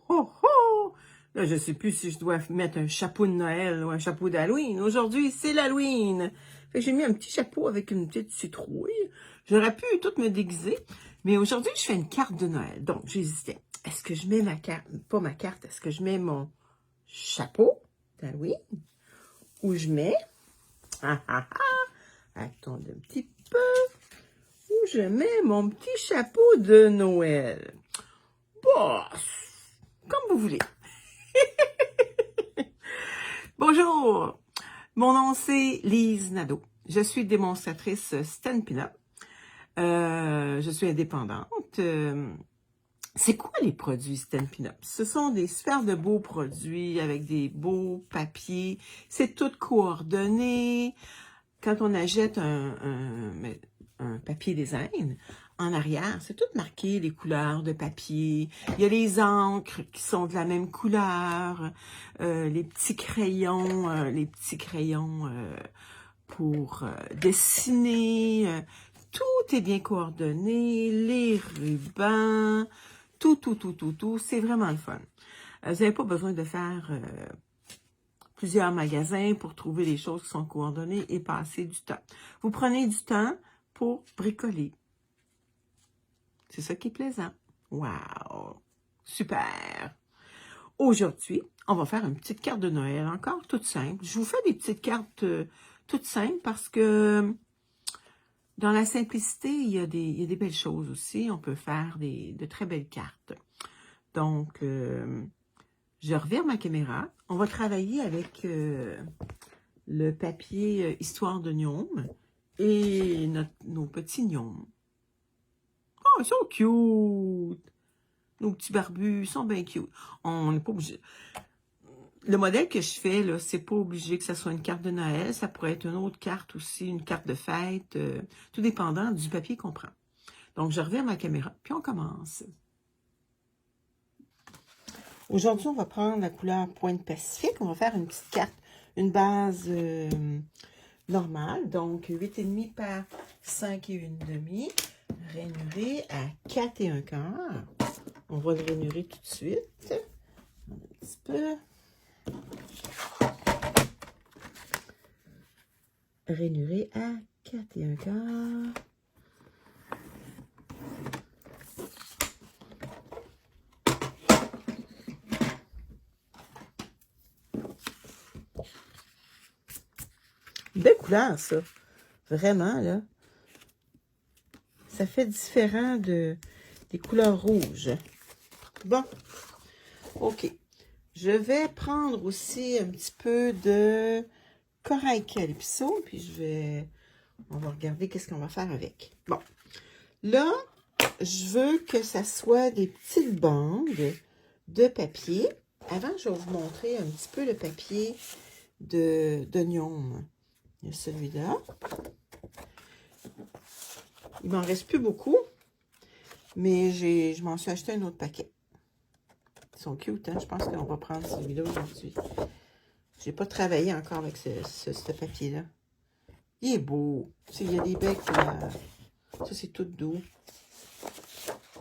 ho, ho! Là, je sais plus si je dois mettre un chapeau de Noël ou un chapeau d'Halloween. Aujourd'hui, c'est l'Halloween. Fait que j'ai mis un petit chapeau avec une petite citrouille. J'aurais pu tout me déguiser. Mais aujourd'hui, je fais une carte de Noël. Donc, j'hésitais. Est-ce que je mets ma carte, pas ma carte, est-ce que je mets mon chapeau d'Halloween? Ou je mets, attendez un petit peu, ou je mets mon petit chapeau de Noël. Bah, comme vous voulez. Bonjour, mon nom c'est Lise Nadeau. Je suis démonstratrice Stampin' Up. Je suis indépendante. C'est quoi les produits Stampin' Up? Ce sont des super de beaux produits avec des beaux papiers. C'est tout coordonné. Quand on achète un papier design, en arrière, c'est tout marqué, les couleurs de papier. Il y a les encres qui sont de la même couleur, les petits crayons pour dessiner. Tout est bien coordonné, les rubans, tout. C'est vraiment le fun. Vous n'avez pas besoin de faire plusieurs magasins pour trouver les choses qui sont coordonnées et passer du temps. Vous prenez du temps pour bricoler. C'est ça qui est plaisant. Wow! Super! Aujourd'hui, on va faire une petite carte de Noël, encore toute simple. Je vous fais des petites cartes toutes simples parce que dans la simplicité, il y a des belles choses aussi. On peut faire de très belles cartes. Donc, je revire ma caméra. On va travailler avec le papier Histoire de gnome et nos petits gnomes. Oh, ils sont cute! Nos petits barbus sont bien cute. On n'est pas obligé. Le modèle que je fais, là, c'est pas obligé que ça soit une carte de Noël. Ça pourrait être une autre carte aussi, une carte de fête, tout dépendant du papier qu'on prend. Donc, je reviens ma caméra, puis on commence. Aujourd'hui, on va prendre la couleur Pointe Pacifique. On va faire une petite carte, une base normale. Donc, 8,5 par 5 et 1/2. Rainuré à 4 1/4. On va le rainurer tout de suite. Un petit peu. Rainuré à 4 1/4. Belle couleur, ça. Vraiment, là. Ça fait différent des couleurs rouges. Bon. OK. Je vais prendre aussi un petit peu de corail calypso, puis on va regarder qu'est-ce qu'on va faire avec. Bon. Là, je veux que ça soit des petites bandes de papier. Avant, je vais vous montrer un petit peu le papier de gnome. Il y a celui-là. Il m'en reste plus beaucoup, mais je m'en suis acheté un autre paquet. Ils sont cute, hein? Je pense qu'on va prendre celui-là aujourd'hui. J'ai pas travaillé encore avec ce papier-là. Il est beau. Il y a des belles couleurs. Ça, c'est tout doux.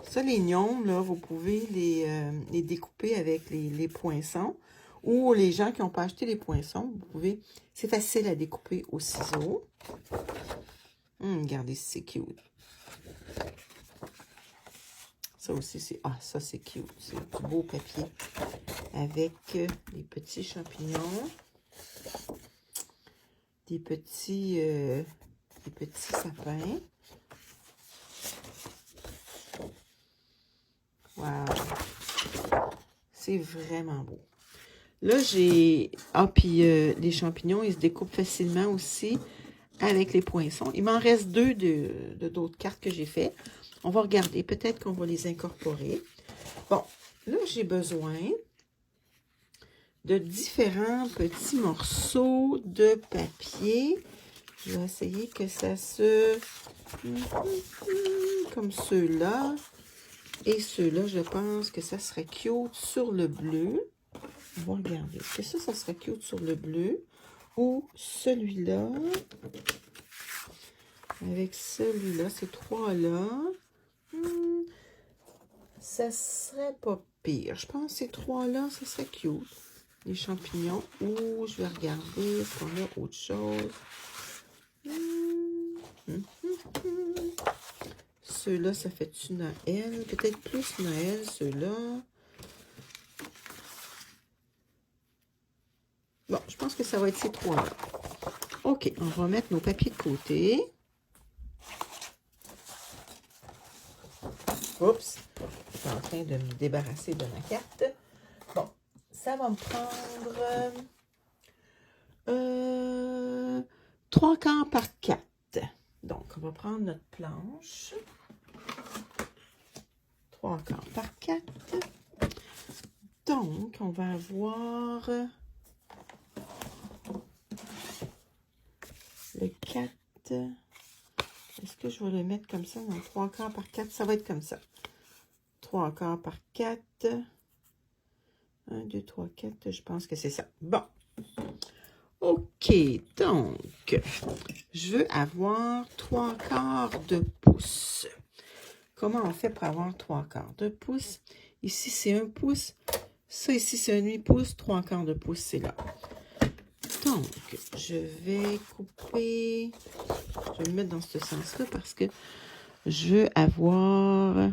Ça, les gnomes, là, vous pouvez les découper avec les poinçons. Ou les gens qui n'ont pas acheté les poinçons, vous pouvez... C'est facile à découper au ciseau. Regardez, c'est cute. Ça aussi, c'est... Ah, ça, c'est cute. C'est du beau papier. Avec des petits champignons. Des petits sapins. Wow! C'est vraiment beau. Là, j'ai... Ah, puis les champignons, ils se découpent facilement aussi avec les poinçons. Il m'en reste deux d'autres cartes que j'ai fait. On va regarder. Peut-être qu'on va les incorporer. Bon, là, j'ai besoin de différents petits morceaux de papier. Je vais essayer que ça se... Comme ceux-là. Et ceux-là, je pense que ça serait cute sur le bleu. On va regarder. Est-ce que ça serait cute sur le bleu? Ou celui-là? Avec celui-là, ces trois-là. ça serait pas pire. Je pense que ces trois-là, ça serait cute. Les champignons. Ou je vais regarder, est-ce qu'on a autre chose? Ceux-là, ça fait-tu Noël? Peut-être plus Noël, ceux-là. Bon, je pense que ça va être ces trois-là. OK, on va mettre nos papiers de côté. Oups, je suis en train de me débarrasser de ma carte. Bon, ça va me prendre 3 quarts par 4. Donc, on va prendre notre planche. 3 quarts par 4. Donc, on va avoir le 4. Est-ce que je vais le mettre comme ça dans 3 quarts par 4? Ça va être comme ça. 3 quarts par 4. 1, 2, 3, 4. Je pense que c'est ça. Bon. OK. Donc, je veux avoir 3 quarts de pouce. Comment on fait pour avoir 3 quarts de pouce? Ici, c'est 1 pouce. Ça, ici, c'est un demi-pouce. 3 quarts de pouce, c'est là. Donc, je vais couper. Je vais me mettre dans ce sens-là parce que je veux avoir,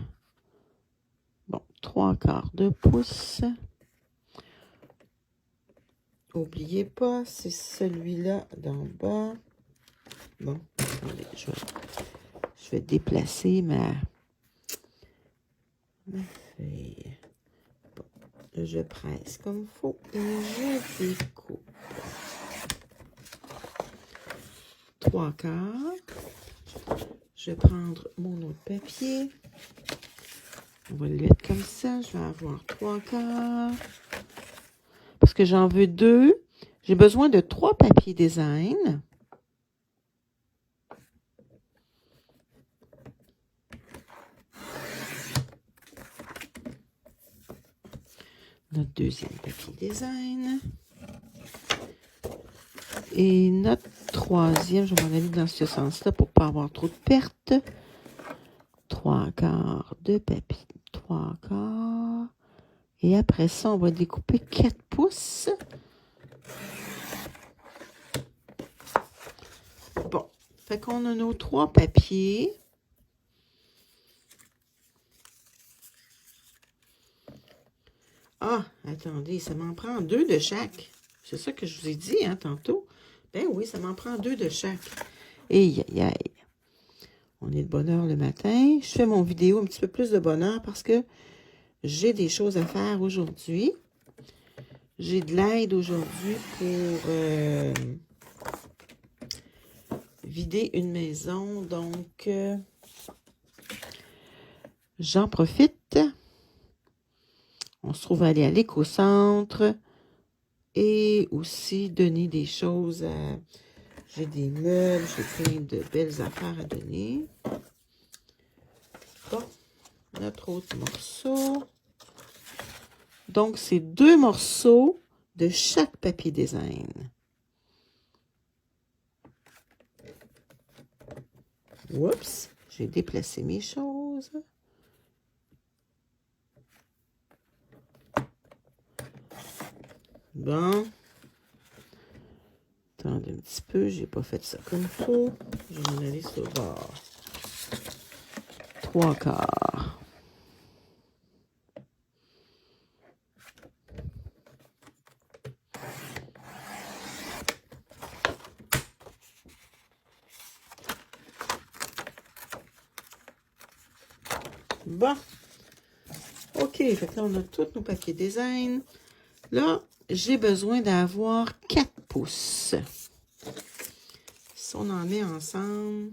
bon, 3 quarts de pouce. N'oubliez pas, c'est celui-là d'en bas. Bon, attendez, je vais déplacer ma feuille. Bon, je presse comme il faut et je découpe. 3 quarts. Je vais prendre mon autre papier. On va le mettre comme ça. Je vais avoir 3 quarts. Parce que j'en veux 2. J'ai besoin de 3 papiers design. Notre deuxième papier design. Et notre troisième, je vais m'en aller dans ce sens-là pour ne pas avoir trop de pertes. 3 quarts de papier. 3 quarts. Et après ça, on va découper 4 pouces. Bon, fait qu'on a nos 3 papiers. Ah, attendez, ça m'en prend 2 de chaque. C'est ça que je vous ai dit, hein, tantôt. Ben oui, ça m'en prend 2 de chaque. Aïe, aïe, aïe. On est de bonne heure le matin. Je fais mon vidéo un petit peu plus de bonne heure parce que j'ai des choses à faire aujourd'hui. J'ai de l'aide aujourd'hui pour vider une maison. Donc, j'en profite. On se trouve à aller à l'éco-centre et aussi donner des choses à... J'ai des meubles, j'ai plein de belles affaires à donner. Bon, notre autre morceau. Donc, c'est 2 morceaux de chaque papier design. Oups, j'ai déplacé mes choses. Bon. Attendez un petit peu, j'ai pas fait ça comme il faut. Je vais m'en aller sur le bord. 3 quarts. Bon. OK, fait que là, on a tous nos papiers design. Là, j'ai besoin d'avoir 4 pouces. Si on en met ensemble,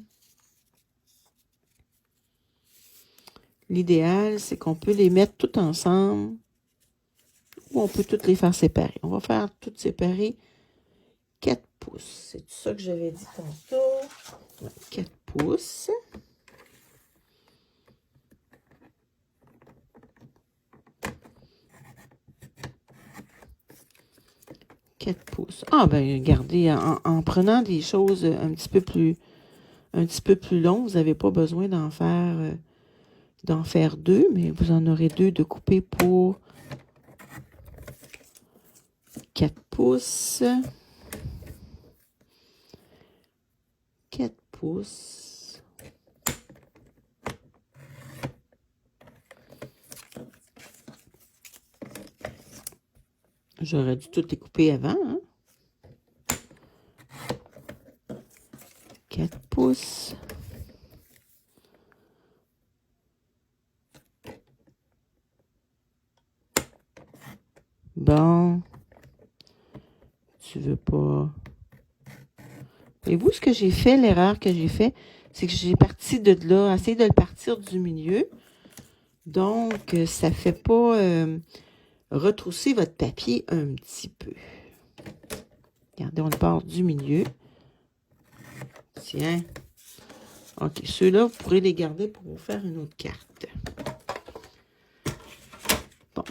l'idéal, c'est qu'on peut les mettre tout ensemble ou on peut toutes les faire séparer. On va faire toutes séparer 4 pouces. C'est tout ça que j'avais dit tantôt. 4 pouces. Ah, ben, regardez, en prenant des choses un petit peu plus longues, vous n'avez pas besoin d'en faire d'en faire 2, mais vous en aurez 2 de couper pour 4 pouces. 4 pouces. J'aurais dû tout les couper avant, hein? 4 pouces. Bon. Tu veux pas... Et vous, ce que j'ai fait, l'erreur que j'ai fait, c'est que j'ai parti de là, essayé de le partir du milieu. Donc, ça fait pas retrousser votre papier un petit peu. Regardez, on le part du milieu. Tiens. OK, ceux-là, vous pourrez les garder pour vous faire une autre carte. Bon.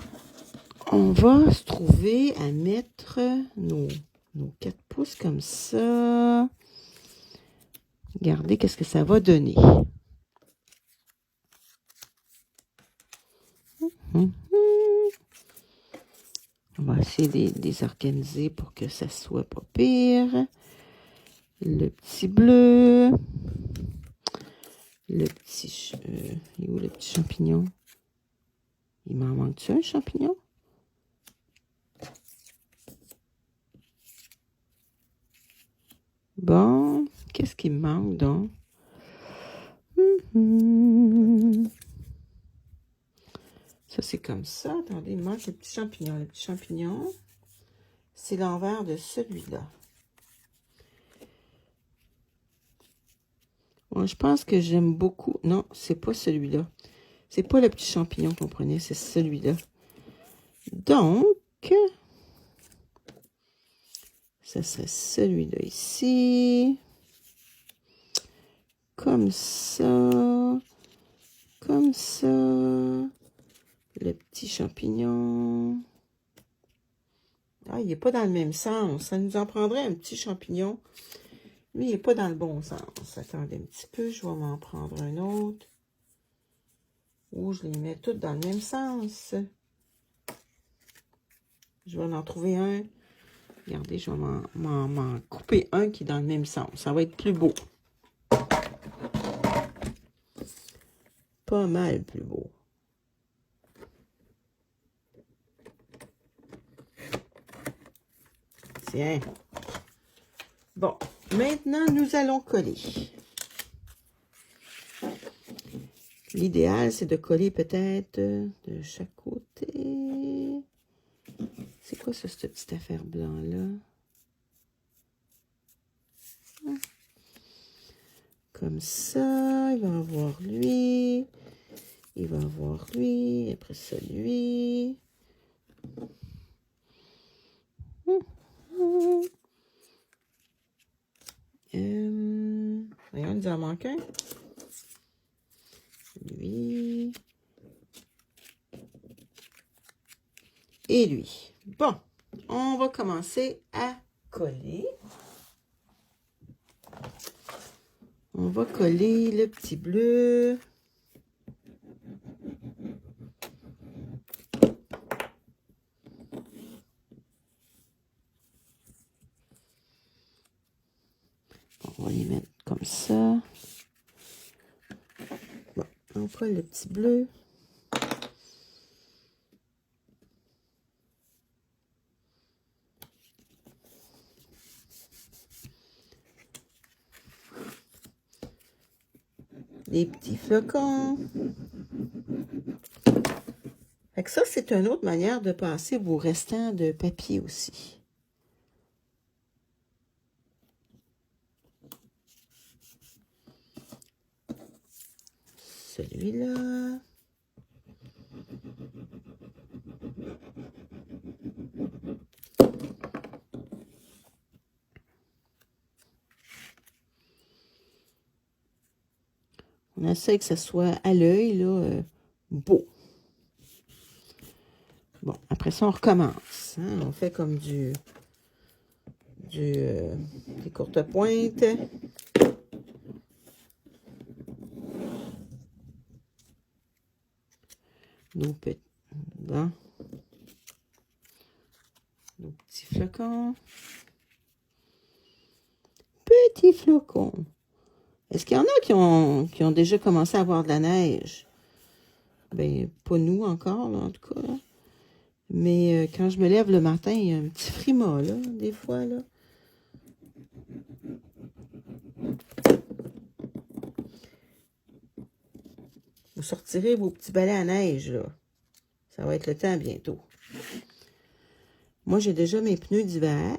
On va se trouver à mettre nos 4 pouces comme ça. Regardez qu'est-ce que ça va donner. On va essayer de les organiser pour que ça soit pas pire. Le petit bleu. Le petit... il est où le petit champignon? Il m'en manque-tu un champignon? Bon, qu'est-ce qui me manque donc? Ça, c'est comme ça. Attendez, il manque le petit champignon. Le petit champignon, c'est l'envers de celui-là. Moi, je pense que j'aime beaucoup... Non, c'est pas celui-là. C'est pas le petit champignon, comprenez, c'est celui-là. Donc, ça serait celui-là ici. Comme ça. Comme ça. Le petit champignon. Ah, il n'est pas dans le même sens. Ça nous en prendrait un petit champignon. Lui, il n'est pas dans le bon sens. Attendez un petit peu, je vais m'en prendre un autre. Ou je les mets tous dans le même sens. Je vais en trouver un. Regardez, je vais m'en couper un qui est dans le même sens. Ça va être plus beau. Pas mal plus beau. Tiens. Bon, maintenant, nous allons coller. L'idéal, c'est de coller peut-être de chaque côté. C'est quoi ça, cette petite affaire blanc-là? Comme ça, il va avoir lui. Il va avoir lui. Après ça, lui. Voyons, il nous en manque un. Lui. Et lui. Bon, on va commencer à coller. On va coller le petit bleu. On va les mettre comme ça. Bon, on colle le petit bleu. Les petits flocons. Fait que ça, c'est une autre manière de passer vos restants de papier aussi. Celui-là. On essaie que ça soit à l'œil, là, beau. Bon, après ça, on recommence. Hein? On fait comme des courtes pointes. nos petits, bon, nos petits flocons. Petits flocons. Est-ce qu'il y en a qui ont déjà commencé à avoir de la neige? Ben, pas nous encore, là, en tout cas. Là. Mais quand je me lève le matin, il y a un petit frima, là, des fois, là. Vous sortirez vos petits balais à neige, là. Ça va être le temps bientôt. Moi, j'ai déjà mes pneus d'hiver.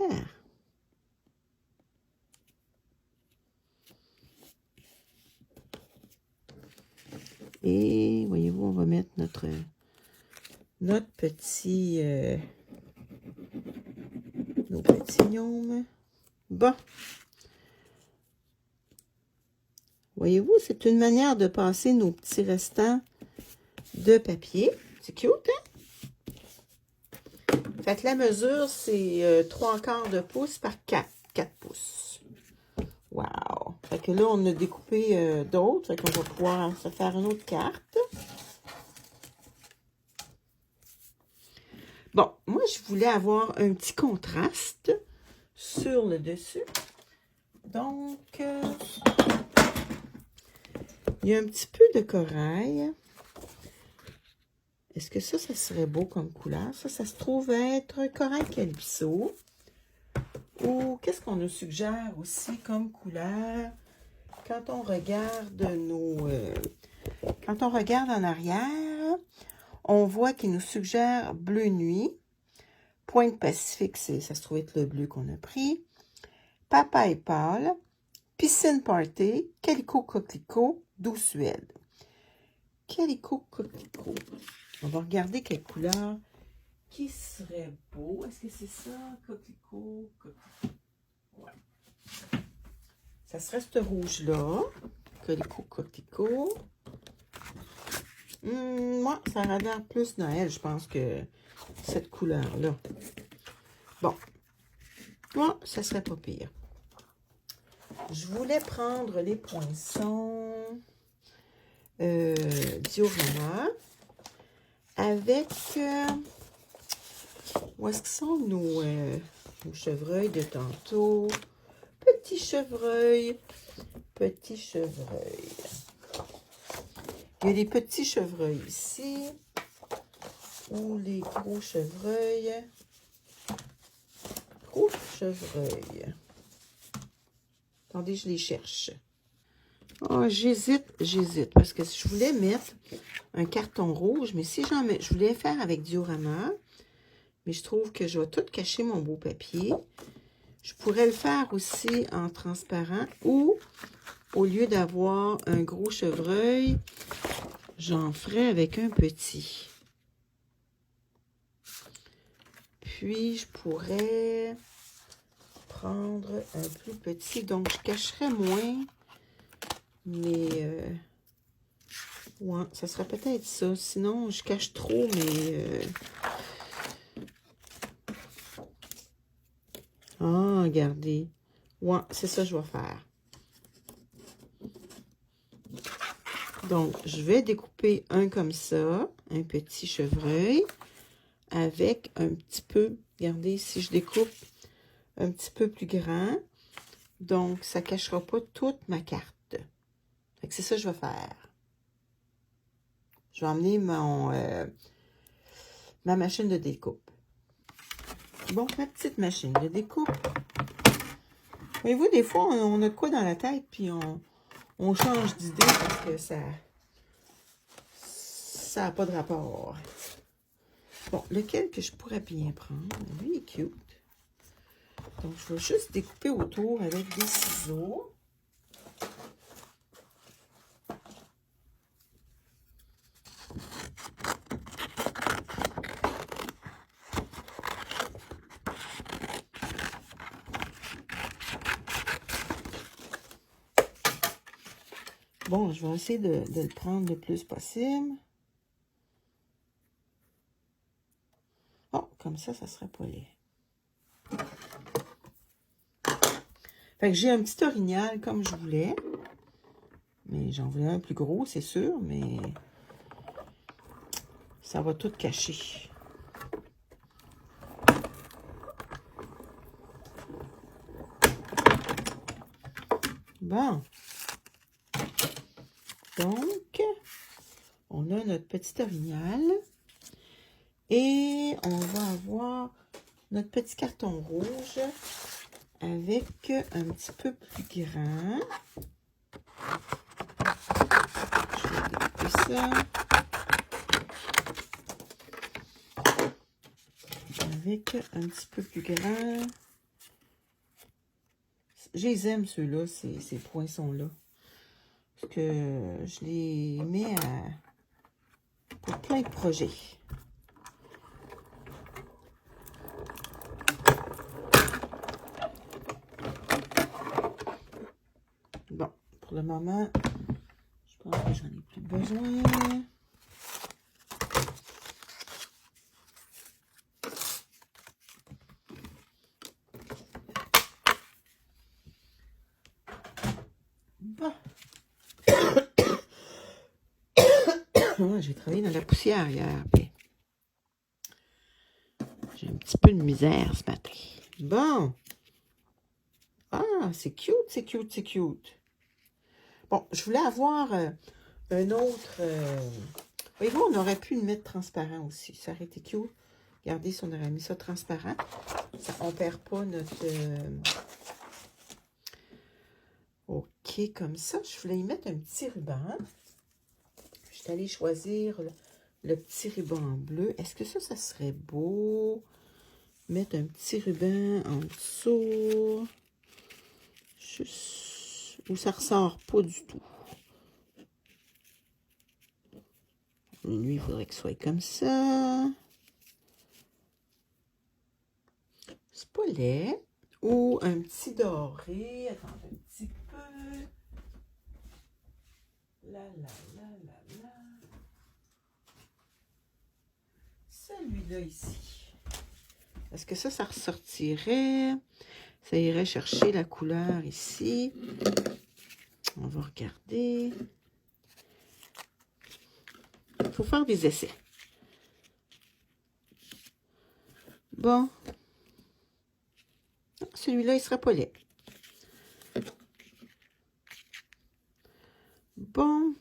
Et, voyez-vous, on va mettre notre petit... nos petits gnomes. Bon. Voyez-vous, c'est une manière de passer nos petits restants de papier. C'est cute, hein? Fait que la mesure, c'est 3/4 de pouce par 4 pouces. Wow! Fait que là, on a découpé d'autres. Fait qu'on va pouvoir se faire une autre carte. Bon, moi, je voulais avoir un petit contraste sur le dessus. Donc, il y a un petit peu de corail. Est-ce que ça serait beau comme couleur? Ça se trouve être corail calypso. Ou qu'est-ce qu'on nous suggère aussi comme couleur? Quand on regarde quand on regarde en arrière, on voit qu'il nous suggère bleu nuit. Pointe Pacifique, ça se trouve être le bleu qu'on a pris. Papaye pâle. Piscine Party. Calico coquelicot. Douce Suède. Calico coquelicot. On va regarder quelle couleur qui serait beau. Est-ce que c'est ça? Coquelicot. Ouais. Ça serait ce rouge-là. Calico coquelicot. Moi, ça a l'air plus Noël, je pense, que cette couleur-là. Bon. Moi, ça serait pas pire. Je voulais prendre les poinçons diorama avec... où est-ce que sont nos chevreuils de tantôt? Petit chevreuil. Petit chevreuil. Il y a des petits chevreuils ici. Ou les gros chevreuils. Gros chevreuils. Attendez, je les cherche. Oh, j'hésite. Parce que je voulais mettre un carton rouge. Mais si j'en mets... Je voulais faire avec diorama. Mais je trouve que je vais tout cacher mon beau papier. Je pourrais le faire aussi en transparent. Ou, au lieu d'avoir un gros chevreuil, j'en ferai avec un petit. Puis, je pourrais prendre un plus petit. Donc, je cacherai moins. Mais, ouais, ça serait peut-être ça. Sinon, je cache trop, mais... Ah, regardez. Ouais, c'est ça que je vais faire. Donc, je vais découper un comme ça, un petit chevreuil, avec un petit peu, regardez, si je découpe un petit peu plus grand, donc ça ne cachera pas toute ma carte. Fait que c'est ça que je vais faire. Je vais emmener ma machine de découpe. Bon, ma petite machine de découpe. Voyez-vous, des fois, on a de quoi dans la tête, puis on change d'idée parce que ça n'a pas de rapport. Bon, lequel que je pourrais bien prendre? Lui, il est cute. Donc, je vais juste découper autour avec des ciseaux. Bon, je vais essayer de le prendre le plus possible. Oh, comme ça serait pas laid. Fait que j'ai un petit orignal comme je voulais. Mais j'en voulais un plus gros, c'est sûr, mais Ça va tout cacher. Bon. Donc, on a notre petit orignal. Et on va avoir notre petit carton rouge avec un petit peu plus grand. Je vais découper ça. Avec un petit peu plus grand. Je les aime, ceux-là, ces poinçons-là. Parce que je les mets pour plein de projets. Bon, pour le moment, je pense que j'en ai plus besoin. Bon. J'ai travaillé dans la poussière hier. J'ai un petit peu de misère ce matin. Bon. Ah, c'est cute, c'est cute, c'est cute. Bon, je voulais avoir un autre... voyez-vous, on aurait pu le mettre transparent aussi. Ça aurait été cute. Regardez si on aurait mis ça transparent. Ça, on ne perd pas notre... OK, comme ça. Je voulais y mettre un petit ruban. Je suis allée choisir le petit ruban en bleu. Est-ce que ça serait beau? Mettre un petit ruban en dessous. Juste où ça ressort pas du tout. Lui, il faudrait qu'il soit comme ça. C'est pas laid. Ou un petit doré. Attendez un petit peu. Là. Celui-là ici. Est-ce que ça ressortirait? Ça irait chercher la couleur ici. On va regarder. Il faut faire des essais. Bon. Celui-là, il ne sera pas laid. Bon.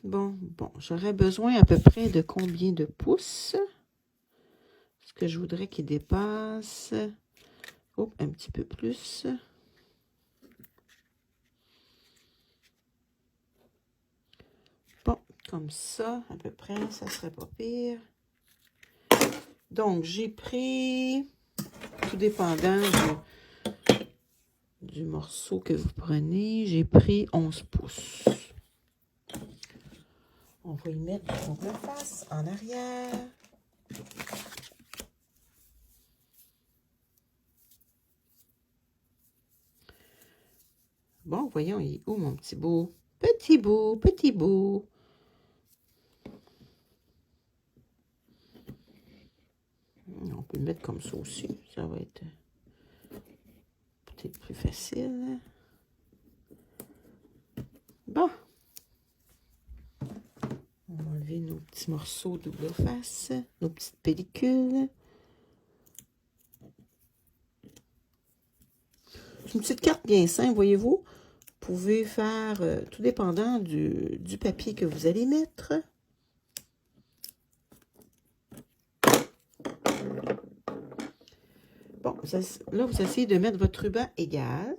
J'aurais besoin à peu près de combien de pouces? Est-ce que je voudrais qu'il dépasse? Oh, un petit peu plus. Bon, comme ça, à peu près, ça serait pas pire. Donc, j'ai pris, tout dépendant du morceau que vous prenez, j'ai pris 11 pouces. On va y mettre du double face en arrière. Bon, voyons, il est où mon petit bout? Petit bout. On peut le mettre comme ça aussi. Ça va être peut-être plus facile. Bon. On va enlever nos petits morceaux double face, nos petites pellicules. C'est une petite carte bien simple, voyez-vous. Vous pouvez faire, tout dépendant du papier que vous allez mettre. Bon, là, vous essayez de mettre votre ruban égal.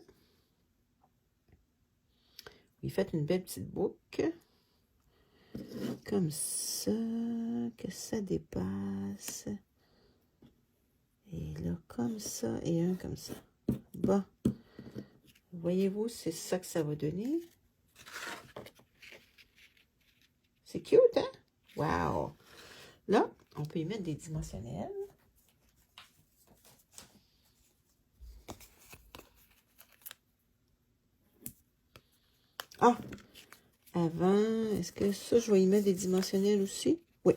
Vous faites une belle petite boucle. Comme ça, que ça dépasse. Et là, comme ça, et un comme ça. Bon. Voyez-vous, c'est ça que ça va donner. C'est cute, hein? Wow! Là, on peut y mettre des dimensionnels. Ah! Avant, est-ce que ça, je vais y mettre des dimensionnels aussi? Oui.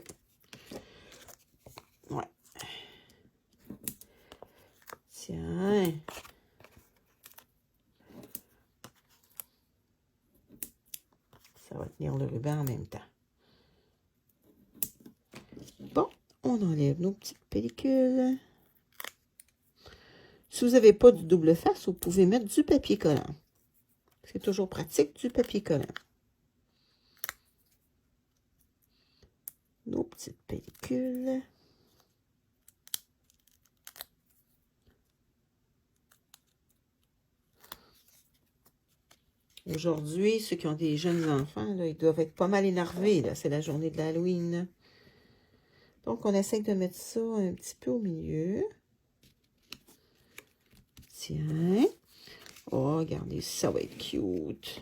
Ouais. Tiens. Ça va tenir le ruban en même temps. Bon, On enlève nos petites pellicules. Si vous n'avez pas du double face, vous pouvez mettre du papier collant. C'est toujours pratique, du papier collant. Nos petites pellicules. Aujourd'hui, ceux qui ont des jeunes enfants, là, ils doivent être pas mal énervés. C'est la journée de l'Halloween. Donc, on essaie de mettre ça un petit peu au milieu. Tiens. Oh, regardez, ça va être cute.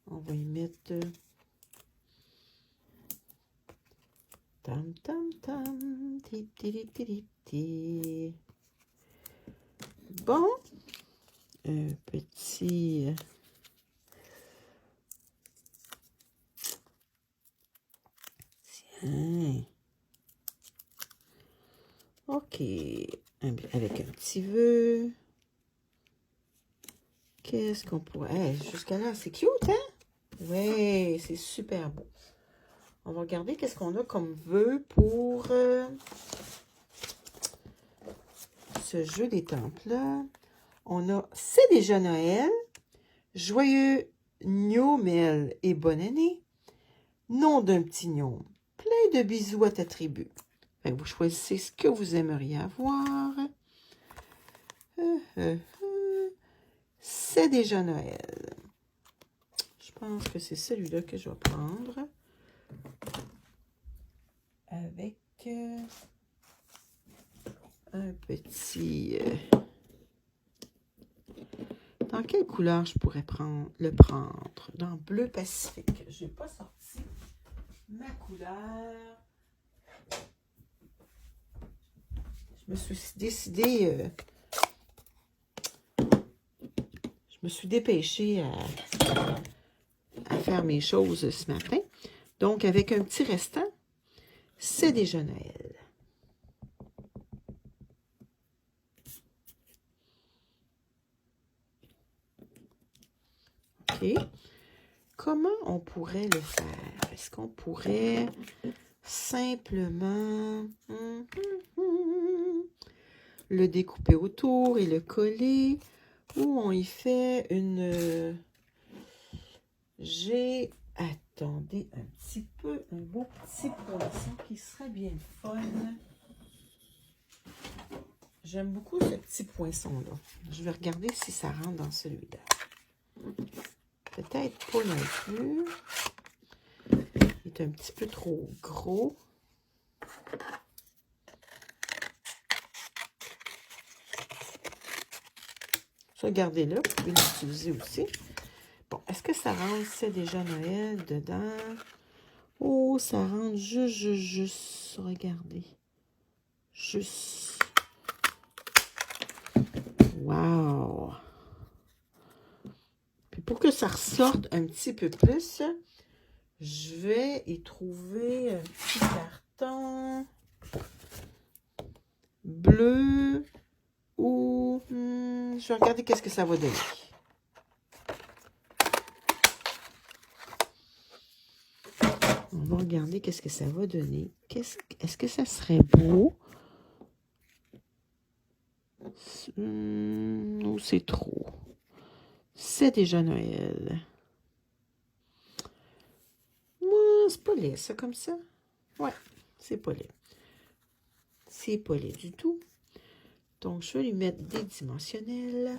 On va y mettre... Tam, tam, tam. Tip, tip, tip, tip. Bon. Un petit... Tiens. OK. Avec un petit vœu. Qu'est-ce qu'on pourrait... Hey, jusqu'à là, c'est cute, hein? Ouais, c'est super beau. On va regarder qu'est-ce qu'on a comme vœu pour ce jeu des temples-là. On a « C'est déjà Noël »,« Joyeux Noël et bonne année »,« Nom d'un petit gnome »,« Plein de bisous à ta tribu ». Vous choisissez ce que vous aimeriez avoir. C'est déjà Noël. Je pense que c'est celui-là que je vais prendre. Avec un petit... Dans quelle couleur je pourrais le prendre? Dans bleu Pacifique. Je n'ai pas sorti ma couleur. Je me suis décidée... je me suis dépêchée à faire mes choses ce matin. Donc, avec un petit restant, c'est déjà Noël. OK. Comment on pourrait le faire? Est-ce qu'on pourrait simplement le découper autour et le coller? Ou on y fait une... J'ai... Attendez un petit peu, un beau petit poisson qui serait bien fun. J'aime beaucoup ce petit poisson-là. Je vais regarder si ça rentre dans celui-là. Peut-être pas non plus. Il est un petit peu trop gros. Regardez-le, vous pouvez l'utiliser aussi. Bon, est-ce que ça rentre, c'est déjà Noël dedans? Oh, ça rentre juste, regardez. Juste. Wow! Puis pour que ça ressorte un petit peu plus, je vais y trouver un petit carton bleu ou... je vais regarder qu'est-ce que ça va donner. On va regarder qu'est-ce que ça va donner. Est-ce que ça serait beau? Ou c'est trop? C'est déjà Noël. C'est pas laid, ça, comme ça. Ouais, c'est pas laid. C'est pas laid du tout. Donc, je vais lui mettre des dimensionnels.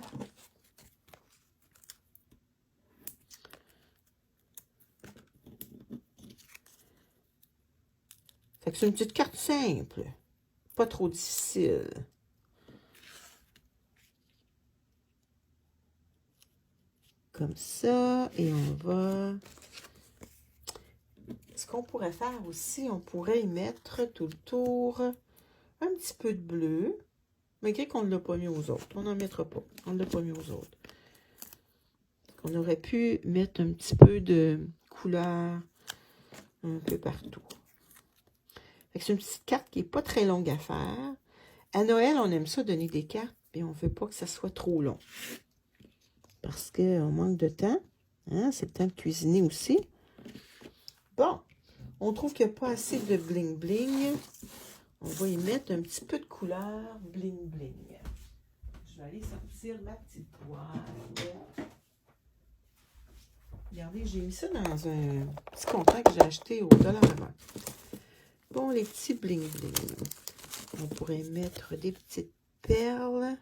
Fait que c'est une petite carte simple. Pas trop difficile. Comme ça. Et on va... Ce qu'on pourrait faire aussi, on pourrait y mettre tout le tour un petit peu de bleu. Malgré qu'on ne l'a pas mis aux autres. On n'en mettra pas. On ne l'a pas mis aux autres. On aurait pu mettre un petit peu de couleur un peu partout. C'est une petite carte qui n'est pas très longue à faire. À Noël, on aime ça donner des cartes, mais on ne veut pas que ça soit trop long. Parce qu'on manque de temps. Hein? C'est le temps de cuisiner aussi. Bon, On trouve qu'il n'y a pas assez de bling-bling. On va y mettre un petit peu de couleur bling-bling. Je vais aller sortir ma petite toile. Regardez, j'ai mis ça dans un petit contenant que j'ai acheté au $1. Bon, les petits bling-bling. On pourrait mettre des petites perles.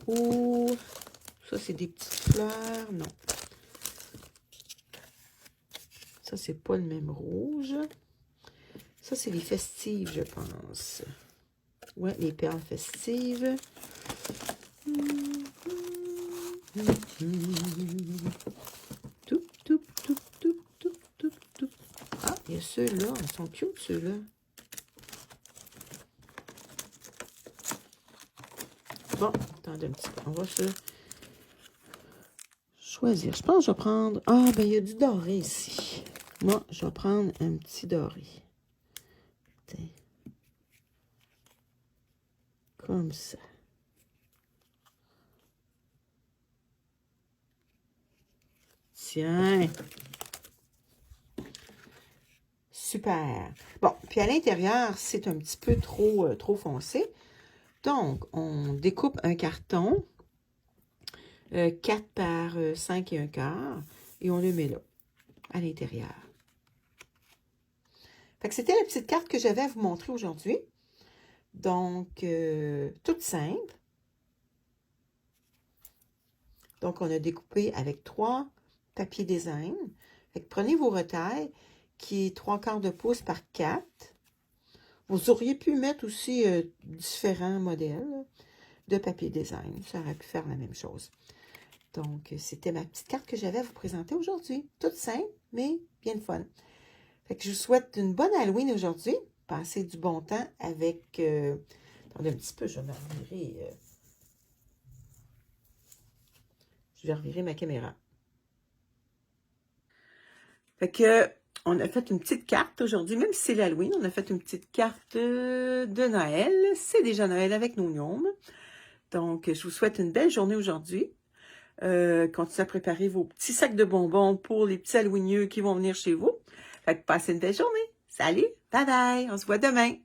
Ou ça, c'est des petites fleurs. Non. Ça, c'est pas le même rouge. Ça, c'est les festives, je pense. Ouais, les perles festives. Tout, tout, tout, tout, tout, tout, tout. Ah, il y a ceux-là. Ils sont cute, ceux-là. Bon, attendez un petit peu. On va se choisir. Je pense que je vais prendre... Ah, ben, il y a du doré ici. Moi, je vais prendre un petit doré. Tiens. Comme ça. Tiens. Super. Bon, puis à l'intérieur, c'est un petit peu trop foncé. Donc, on découpe un carton, 4 par 5 et 1/4, et on le met là, à l'intérieur. Fait que c'était la petite carte que j'avais à vous montrer aujourd'hui. Donc, toute simple. Donc, on a découpé avec 3 papiers design. Fait que prenez vos retailles, qui est 3/4 de pouce par 4. Vous auriez pu mettre aussi différents modèles de papier design. Ça aurait pu faire la même chose. Donc, c'était ma petite carte que j'avais à vous présenter aujourd'hui. Toute simple, mais bien le fun. Fait que je vous souhaite une bonne Halloween aujourd'hui. Passez du bon temps avec... attendez un petit peu, je vais me revirer... je vais revirer ma caméra. Fait que... on a fait une petite carte aujourd'hui, même si c'est l'Halloween, on a fait une petite carte de Noël. C'est déjà Noël avec nos gnomes. Donc, je vous souhaite une belle journée aujourd'hui. Continuez à préparer vos petits sacs de bonbons pour les petits halloweenieux qui vont venir chez vous. Fait que passez une belle journée. Salut, bye bye, on se voit demain.